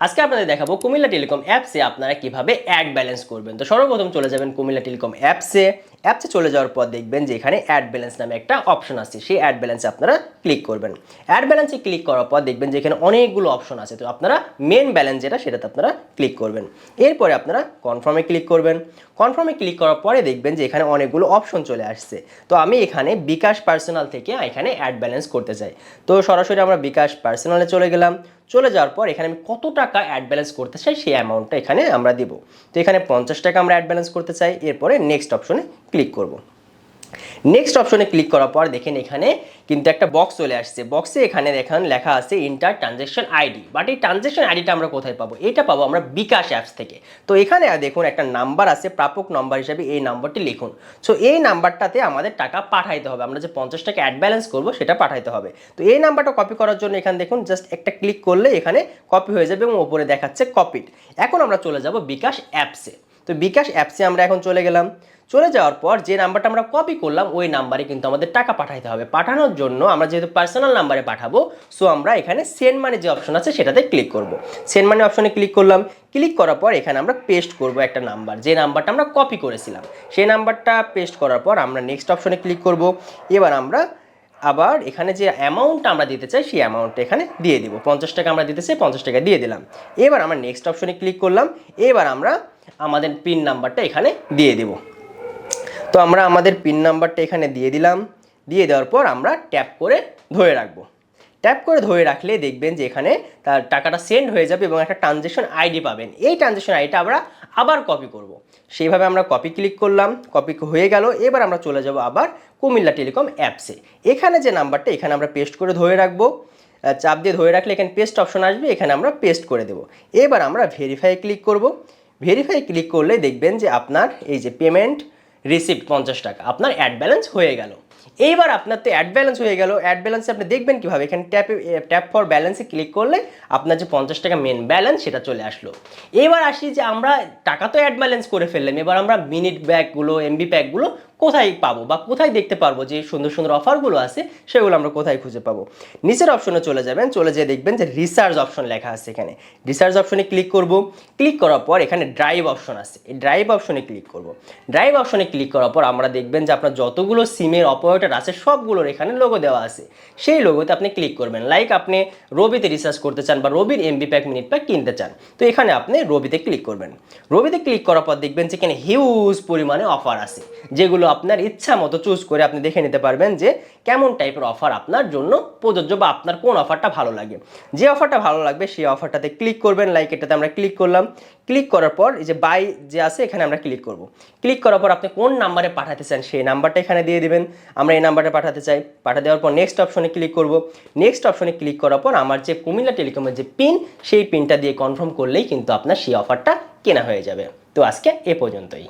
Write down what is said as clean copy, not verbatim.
আজকে আপনাদের দেখাবো কুমিল্লা টেলিকম অ্যাপসে আপনারা কিভাবে অ্যাড ব্যালেন্স করবেন। তো সর্বপ্রথম চলে যাবেন কুমিল্লা টেলিকম অ্যাপসে চলে যাওয়ার পর দেখবেন যে এখানে অ্যাড ব্যালেন্স নামে একটা অপশন আছে, সেই অ্যাড ব্যালেন্সে আপনারা ক্লিক করবেন। অ্যাড ব্যালেন্সে ক্লিক করার পর দেখবেন যে এখানে অনেকগুলো অপশন আছে, তো আপনারা মেন ব্যালেন্স যেটা সেটাতে আপনারা ক্লিক করবেন। এরপরে আপনারা কনফার্মে ক্লিক করবেন। কনফার্মে ক্লিক করার পরে দেখবেন যে এখানে অনেকগুলো অপশন চলে আসছে। তো আমি এখানে বিকাশ পার্সোনাল থেকে এখানে অ্যাড ব্যালেন্স করতে চাই। তো সরাসরি আমরা বিকাশ পার্সোনালে চলে গেলাম। চলে যাওয়ার পর এখানে আমি কত টাকা অ্যাড ব্যালেন্স করতে চাই সেই অ্যামাউন্টটা এখানে আমরা দিব। তো এখানে 50 টাকা আমরা অ্যাড ব্যালেন্স করতে চাই। এরপরে নেক্সট অপশনে ক্লিক করব। নেক্সট অপশনে ক্লিক করার পর দেখেন এখানে কিন্তু একটা বক্স চলে আসছে। বক্সে এখানে দেখেন লেখা আছে ইন্টার ট্রানজ্যাকশন আইডি, বাট এই ট্রানজ্যাকশন আইডিটা আমরা কোথায় পাবো? এটা পাবো আমরা বিকাশ অ্যাপস থেকে। তো এখানে দেখুন একটা নাম্বার আছে, প্রাপক নাম্বার হিসাবে এই নাম্বারটি লিখুন। সো এই নাম্বারটাতে আমাদের টাকা পাঠাইতে হবে, আমরা যে 50 টাকা অ্যাড ব্যালেন্স করবো সেটা পাঠাইতে হবে। তো এই নাম্বারটা কপি করার জন্য এখানে দেখুন জাস্ট একটা ক্লিক করলে এখানে কপি হয়ে যাবে এবং উপরে দেখাচ্ছে কপিড। এখন আমরা চলে যাব বিকাশ অ্যাপসে। তো বিকাশ অ্যাপসে আমরা এখন চলে গেলাম। চলে যাওয়ার পর যে নাম্বারটা আমরা কপি করলাম ওই নাম্বারে কিন্তু আমাদের টাকা পাঠাইতে হবে। পাঠানোর জন্য আমরা যেহেতু পার্সোনাল নাম্বারে পাঠাবো, সো আমরা এখানে সেন্ড মানি যে অপশন আছে সেটাতে ক্লিক করব। সেন্ড মানি অপশনে ক্লিক করলাম। ক্লিক করার পর এখানে আমরা পেস্ট করব একটা নাম্বার, যে নাম্বারটা আমরা কপি করেছিলাম সেই নাম্বারটা পেস্ট করার পর আমরা নেক্সট অপশনে ক্লিক করব। এবার আমরা আবার এখানে যে অ্যামাউন্টটা আমরা দিতে চাই সেই অ্যামাউন্টটা এখানে দিয়ে দিব। 50 টাকা আমরা দিতে চাই, 50 টাকা দিয়ে দিলাম। এবার আমরা নেক্সট অপশনে ক্লিক করলাম। এবার আমরা আমাদের পিন নাম্বারটা এখানে দিয়ে দেব। তো আমরা আমাদের পিন নাম্বারটা এখানে দিয়ে দিলাম। দিয়ে দেওয়ার পর আমরা ট্যাপ করে ধরে রাখবো। ট্যাপ করে ধরে রাখলে দেখবেন যে এখানে তার টাকাটা সেন্ড হয়ে যাবে এবং একটা ট্রানজ্যাকশন আইডি পাবেন। এই ট্রানজ্যাকশন আইডিটা আমরা আবার কপি করব। সেইভাবে আমরা কপি ক্লিক করলাম, কপি হয়ে গেল। এবার আমরা চলে যাব আবার কুমিল্লা টেলিকম অ্যাপসে। এখানে যে নাম্বারটা এখানে আমরা পেস্ট করে ধরে রাখবো। চাপ দিয়ে ধরে রাখলে এখানে পেস্ট অপশন আসবে, এখানে আমরা পেস্ট করে দেব। এবার আমরা ভেরিফাই ক্লিক করব। ভেরিফাই ক্লিক করলে দেখবেন যে আপনার এই যে পেমেন্ট রিসিপ্ট 50 টাকা আপনার অ্যাড ব্যালেন্স হয়ে গেল। এইবার আপনার তো অ্যাড ব্যালেন্স হয়ে গেল। অ্যাড ব্যালেন্সে আপনি দেখবেন কীভাবে, এখানে ট্যাপ ফর ব্যালেন্সে ক্লিক করলে আপনার যে 50 টাকা মেন ব্যালেন্স সেটা চলে আসলো। এবার আসি যে আমরা টাকা তো অ্যাড ব্যালেন্স করে ফেললাম, এবার আমরা মিনিট ব্যাকগুলো এমবি প্যাকগুলো কোথায় পাবো বা কোথায় দেখতে পারবো যে সুন্দর সুন্দর অফারগুলো আছে সেগুলো আমরা কোথায় খুঁজে পাবো? নিচের অপশনে চলে যাবেন। চলে যেয়ে দেখবেন যে রিসার্চ অপশন লেখা আছে। এখানে রিসার্চ অপশনে ক্লিক করব। ক্লিক করার পর এখানে ড্রাইভ অপশন আছে, এই ড্রাইভ অপশনে ক্লিক করব। ড্রাইভ অপশনে ক্লিক করার পর আমরা দেখবেন যে আপনার যতগুলো সিমের অপারেটর আছে সবগুলোর এখানে লোগো দেওয়া আছে। সেই লোগোতে আপনি ক্লিক করবেন। লাইক আপনি রবিতে রিসার্চ করতে চান বা রবির এমবি প্যাক মিনিট প্যাক কিনতে চান, তো এখানে আপনি রবিতে ক্লিক করবেন। রবিতে ক্লিক করার পর দেখবেন যে এখানে হিউজ পরিমাণে অফার আছে, যেগুলো আপনার ইচ্ছা মতো চুজ করে আপনি দেখে নিতে পারবেন যে কেমন টাইপের অফার আপনার জন্য প্রযোজ্য বা আপনার কোন অফারটা ভালো লাগে। যে অফারটা ভালো লাগবে সেই অফারটাতে ক্লিক করবেন। লাইক এটাতে আমরা ক্লিক করলাম। ক্লিক করার পর এই যে বাই যে আছে এখানে আমরা ক্লিক করব। ক্লিক করার পর আপনি কোন নাম্বারে পাঠাতে চান সেই নাম্বারটা এখানে দিয়ে দিবেন। আমরা এই নাম্বারে পাঠাতে চাই। পাঠা দেওয়ার পর নেক্সট অপশনে ক্লিক করব। নেক্সট অপশনে ক্লিক করার পর আমার যে কুমিল্লা টেলিকমের যে পিন সেই পিনটা দিয়ে কনফার্ম করলেই কিন্তু আপনার সেই অফারটা কেনা হয়ে যাবে। তো আজকে এ পর্যন্তই।